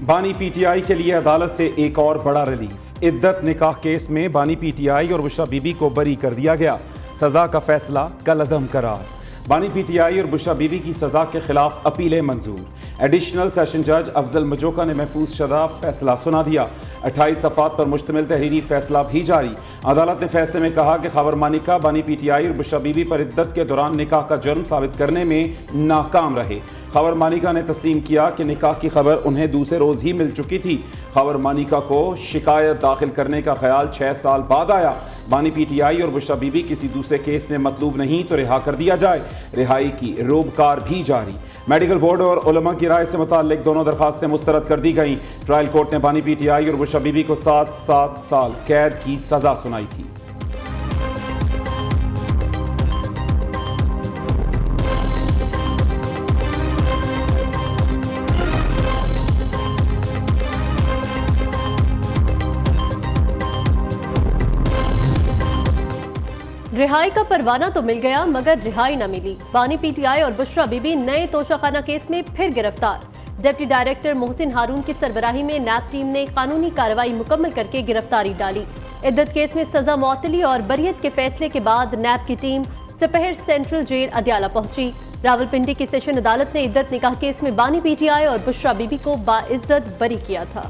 بانی پی ٹی آئی کے لیے عدالت سے ایک اور بڑا ریلیف۔ عدت نکاح کیس میں بانی پی ٹی آئی اور بشرا بی بی کو بری کر دیا گیا، سزا کا فیصلہ کالعدم قرار۔ بانی پی ٹی آئی اور بشرا بی بی کی سزا کے خلاف اپیلیں منظور۔ ایڈیشنل سیشن جج افضل مجوکا نے محفوظ شدہ فیصلہ سنا دیا۔ 28 صفحات پر مشتمل تحریری فیصلہ بھی جاری۔ عدالت نے فیصلے میں کہا کہ خاور مانیکا بانی پی ٹی آئی اور بشرا بی بی پر عدت کے دوران نکاح کا جرم ثابت کرنے میں ناکام رہے۔ خاور مانیکا نے تسلیم کیا کہ نکاح کی خبر انہیں دوسرے روز ہی مل چکی تھی۔ خاور مانیکا کو شکایت داخل کرنے کا خیال 6 سال بعد آیا۔ بانی پی ٹی آئی اور بشرا بی بی کسی دوسرے کیس میں مطلوب نہیں تو رہا کر دیا جائے۔ رہائی کی روبکار بھی جاری۔ میڈیکل بورڈ اور علماء کی رائے سے متعلق دونوں درخواستیں مسترد کر دی گئیں۔ ٹرائل کورٹ نے بانی پی ٹی آئی اور بشرا بی بی کو 7 سال قید کی سزا سنائی تھی۔ رہائی کا پروانہ تو مل گیا مگر رہائی نہ ملی۔ بانی پی ٹی آئی اور بشرا بی بی نئے توشہ خانہ کیس میں پھر گرفتار۔ ڈپٹی ڈائریکٹر محسن ہارون کی سربراہی میں نیب ٹیم نے قانونی کارروائی مکمل کر کے گرفتاری ڈالی۔ عدت کیس میں سزا معطلی اور بریت کے فیصلے کے بعد نیب کی ٹیم سپہر سینٹرل جیل اڈیالہ پہنچی۔ راولپنڈی کی سیشن عدالت نے عدت نکاح کیس میں بانی پی ٹی آئی اور بشرا بی بی کو باعزت بری کیا تھا۔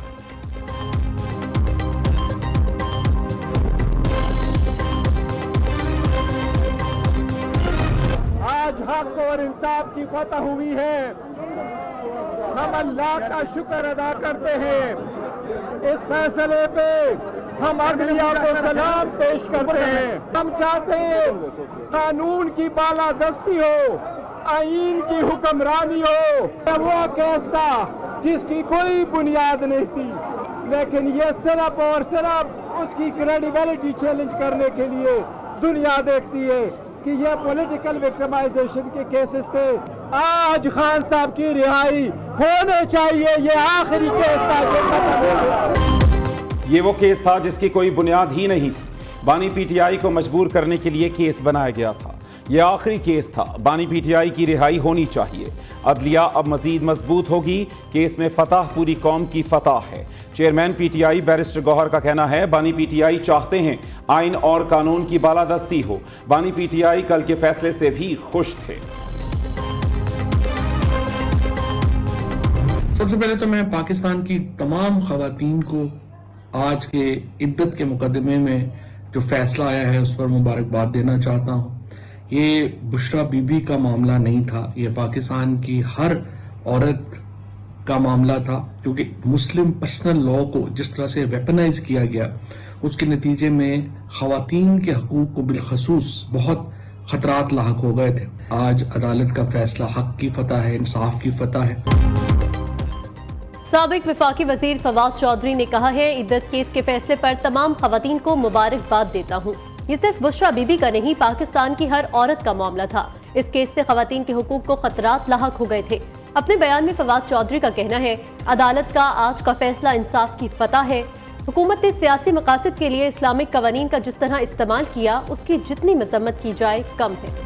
آج حق اور انصاف کی فتح ہوئی ہے۔ ہم اللہ کا شکر ادا کرتے ہیں۔ اس فیصلے پہ ہم عدلیہ کو سلام پیش کرتے ہیں۔ ہم چاہتے ہیں قانون کی بالادستی ہو، آئین کی حکمرانی ہو۔ وہ کیس تھا جس کی کوئی بنیاد نہیں تھی، لیکن یہ صرف اور صرف اس کی کریڈیبلٹی چیلنج کرنے کے لیے دنیا دیکھتی ہے کہ یہ پولیٹیکل وکٹمائزیشن کے کیسز تھے۔ آج خان صاحب کی رہائی ہونے چاہیے۔ یہ آخری کیس تھا جو ختم ہو گیا۔ یہ وہ کیس تھا جس کی کوئی بنیاد ہی نہیں تھی۔ بانی پی ٹی آئی کو مجبور کرنے کے لیے کیس بنایا گیا تھا۔ یہ آخری کیس تھا۔ بانی پی ٹی آئی کی رہائی ہونی چاہیے۔ عدلیہ اب مزید مضبوط ہوگی۔ کیس میں فتح پوری قوم کی فتح ہے۔ Chairman P T I barrister Gohar کا کہنا ہے بانی پی ٹی آئی چاہتے ہیں آئین اور قانون کی بالادستی ہو۔ بانی پی ٹی آئی کل کے فیصلے سے بھی خوش تھے۔ سب سے پہلے تو میں پاکستان کی تمام خواتین کو آج کے عدت کے مقدمے میں جو فیصلہ آیا ہے اس پر مبارکباد دینا چاہتا ہوں۔ یہ بشرا بی بی کا معاملہ نہیں تھا، یہ پاکستان کی ہر عورت کا معاملہ تھا، کیونکہ مسلم پرسنل لاء کو جس طرح سے ویپنائز کیا گیا اس کے نتیجے میں خواتین کے حقوق کو بالخصوص بہت خطرات لاحق ہو گئے تھے۔ آج عدالت کا فیصلہ حق کی فتح ہے، انصاف کی فتح ہے۔ سابق وفاقی وزیر فواد چودھری نے کہا ہے عدت کیس کے فیصلے پر تمام خواتین کو مبارکباد دیتا ہوں۔ یہ صرف بشرا بی بی کا نہیں، پاکستان کی ہر عورت کا معاملہ تھا۔ اس کیس سے خواتین کے حقوق کو خطرات لاحق ہو گئے تھے۔ اپنے بیان میں فواد چودھری کا کہنا ہے عدالت کا آج کا فیصلہ انصاف کی فتح ہے۔ حکومت نے سیاسی مقاصد کے لیے اسلامک قوانین کا جس طرح استعمال کیا اس کی جتنی مذمت کی جائے کم ہے۔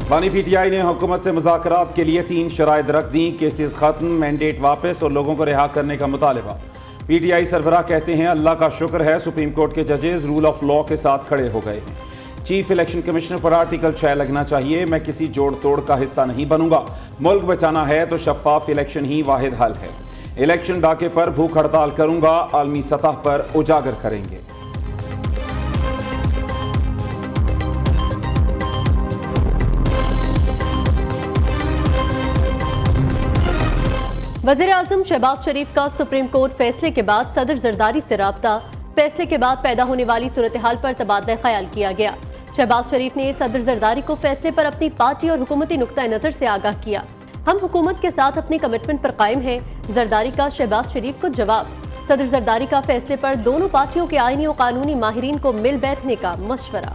بانی پی ٹی آئی نے حکومت سے مذاکرات کے لیے 3 شرائط رکھ دیں، کیسز ختم، مینڈیٹ واپس اور لوگوں کو رہا کرنے کا مطالبہ۔ پی ٹی آئی سربراہ کہتے ہیں اللہ کا شکر ہے سپریم کورٹ کے ججز رول آف لاء کے ساتھ کھڑے ہو گئے ہیں۔ چیف الیکشن کمشنر پر آرٹیکل 6 لگنا چاہیے، میں کسی جوڑ توڑ کا حصہ نہیں بنوں گا۔ ملک بچانا ہے تو شفاف الیکشن ہی واحد حل ہے۔ الیکشن ڈاکے پر بھوک ہڑتال کروں گا، عالمی سطح پر اجاگر کریں گے۔ وزیر اعظم شہباز شریف کا سپریم کورٹ فیصلے کے بعد صدر زرداری سے رابطہ۔ فیصلے کے بعد پیدا ہونے والی صورتحال پر تبادلہ خیال کیا گیا۔ شہباز شریف نے صدر زرداری کو فیصلے پر اپنی پارٹی اور حکومتی نقطہ نظر سے آگاہ کیا۔ ہم حکومت کے ساتھ اپنی کمٹمنٹ پر قائم ہیں، زرداری کا شہباز شریف کو جواب۔ صدر زرداری کا فیصلے پر دونوں پارٹیوں کے آئینی و قانونی ماہرین کو مل بیٹھنے کا مشورہ۔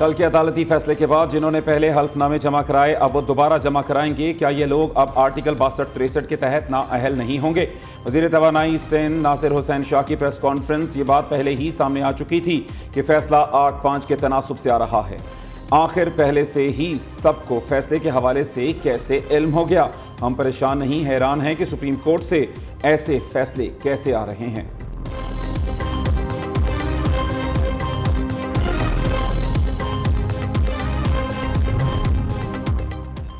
کل کے عدالتی فیصلے کے بعد جنہوں نے پہلے حلف نامے جمع کرائے اب وہ دوبارہ جمع کرائیں گے. کیا یہ لوگ اب آرٹیکل 62-63 کے تحت نااہل نہیں ہوں گے؟ وزیر توانائی سندھ ناصر حسین شاہ کی پریس کانفرنس. یہ بات پہلے ہی سامنے آ چکی تھی کہ فیصلہ 8-5 کے تناسب سے آ رہا ہے. آخر پہلے سے ہی سب کو فیصلے کے حوالے سے کیسے علم ہو گیا؟ ہم پریشان نہیں، حیران ہیں کہ سپریم کورٹ سے ایسے فیصلے کیسے آ رہے ہیں.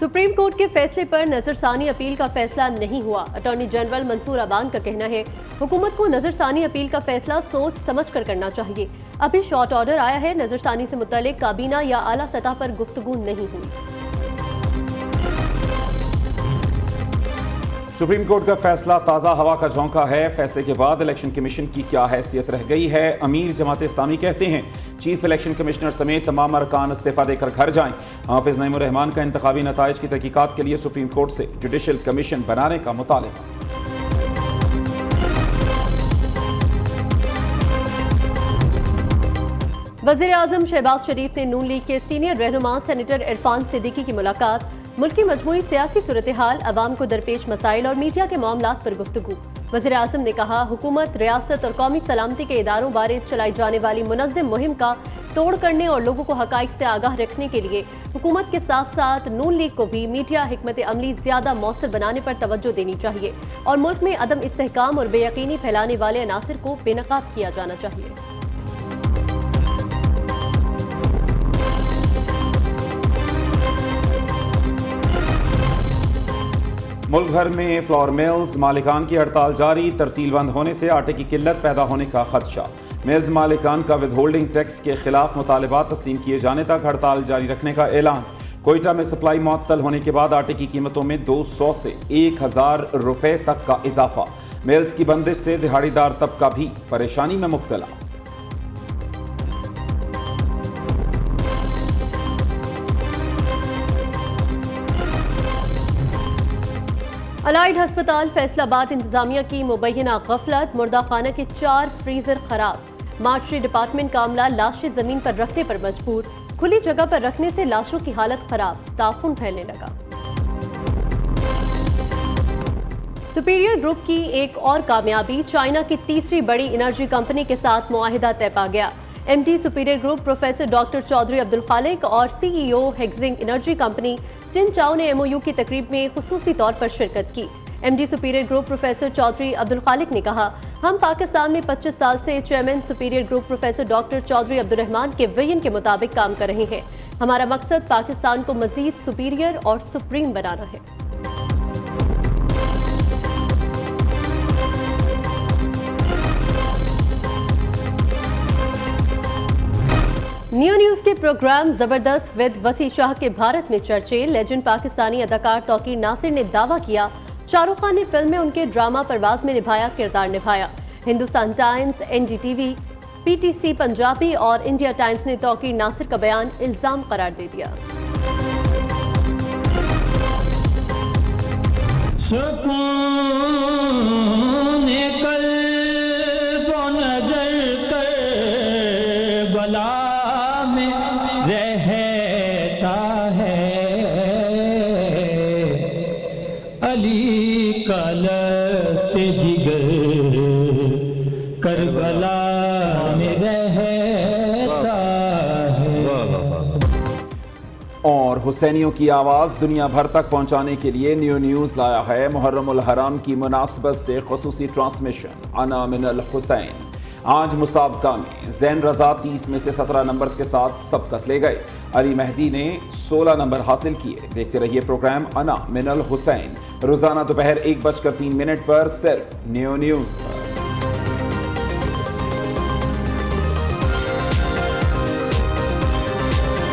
سپریم کورٹ کے فیصلے پر نظر ثانی اپیل کا فیصلہ نہیں ہوا. اٹارنی جنرل منصور ابان کا کہنا ہے حکومت کو نظر ثانی اپیل کا فیصلہ سوچ سمجھ کر کرنا چاہیے. ابھی شارٹ آرڈر آیا ہے، نظر ثانی سے متعلق کابینہ یا اعلیٰ سطح پر گفتگو نہیں ہوئی. سپریم کورٹ کا فیصلہ تازہ ہوا کا جھونکا ہے. فیصلے کے بعد الیکشن کمیشن کی کیا حیثیت رہ گئی ہے؟ امیر جماعت اسلامی کہتے ہیں چیف الیکشن کمشنر سمیت تمام ارکان استعفیٰ دے کر گھر جائیں. حافظ نعیم الرحمان کا انتخابی نتائج کی تحقیقات کے لیے سپریم کورٹ سے جوڈیشل کمیشن بنانے کا مطالبہ. وزیر اعظم شہباز شریف نے نون لیگ کے سینئر رہنما سینیٹر عرفان صدیقی کی ملاقات. ملکی مجموعی سیاسی صورتحال، عوام کو درپیش مسائل اور میڈیا کے معاملات پر گفتگو. وزیر اعظم نے کہا حکومت ریاست اور قومی سلامتی کے اداروں بارے چلائی جانے والی منظم مہم کا توڑ کرنے اور لوگوں کو حقائق سے آگاہ رکھنے کے لیے حکومت کے ساتھ ساتھ نون لیگ کو بھی میڈیا حکمت عملی زیادہ مؤثر بنانے پر توجہ دینی چاہیے اور ملک میں عدم استحکام اور بے یقینی پھیلانے والے عناصر کو بے نقاب کیا جانا چاہیے. ملک بھر میں فلاور ملز مالکان کی ہڑتال جاری. ترسیل بند ہونے سے آٹے کی قلت پیدا ہونے کا خدشہ. ملز مالکان کا ود ہولڈنگ ٹیکس کے خلاف مطالبات تسلیم کیے جانے تک ہڑتال جاری رکھنے کا اعلان. کوئٹہ میں سپلائی معطل ہونے کے بعد آٹے کی قیمتوں میں 200 سے 1000 روپے تک کا اضافہ. ملز کی بندش سے دہاڑی دار طبقہ بھی پریشانی میں مبتلا. الائیڈ ہسپتال فیصل آباد انتظامیہ کی مبینہ غفلت. مردہ خانہ کے 4 فریزر خراب. مارچری ڈپارٹمنٹ کا عملہ لاشیں زمین پر رکھنے پر مجبور. کھلی جگہ پر رکھنے سے لاشوں کی حالت خراب. تعفن پھیلنے لگا. سپیریئر گروپ کی ایک اور کامیابی. چائنا کی تیسری بڑی انرجی کمپنی کے ساتھ معاہدہ طے پا گیا. M D Superior Group professor doctor Chaudhry Abdul Khaliq اور سی ای او ہیگزنگ انرجی کمپنی چن چاؤ نے ایم او یو کی تقریب میں خصوصی طور پر شرکت کی. M D Superior Group professor Chaudhry Abdul Khaliq نے کہا ہم پاکستان میں 25 سال سے chairman Superior Group professor doctor Chaudhry Abdul Rehman کے وژن کے مطابق کام کر رہے ہیں. ہمارا مقصد پاکستان کو مزید سپیریئر اور سپریم بنانا ہے. نیو نیوز کے پروگرام زبردست ود وسیع شاہ کے بھارت میں چرچے. لیجنڈ پاکستانی اداکار توقیر ناصر نے دعویٰ کیا شاہ رخ خان نے فلم میں ان کے ڈرامہ پرواز میں نبھایا کردار نبھایا. Hindustan Times, N D T V, P T C Punjabi اور انڈیا ٹائمز نے توقیر ناصر کا بیان الزام قرار دے دیا. علی کا لت جگر کربلا میں رہتا ہے. اور حسینیوں کی آواز دنیا بھر تک پہنچانے کے لیے نیو نیوز لایا ہے محرم الحرام کی مناسبت سے خصوصی ٹرانسمیشن انا من الحسین. آج مسابقہ میں زین رضا 30 میں سے 17 نمبرز کے ساتھ سبقت لے گئے. علی مہدی نے 16 نمبر حاصل کیے. دیکھتے رہیے پروگرام انا من الحسین روزانہ دوپہر 1:03 پر صرف نیو نیوز پر.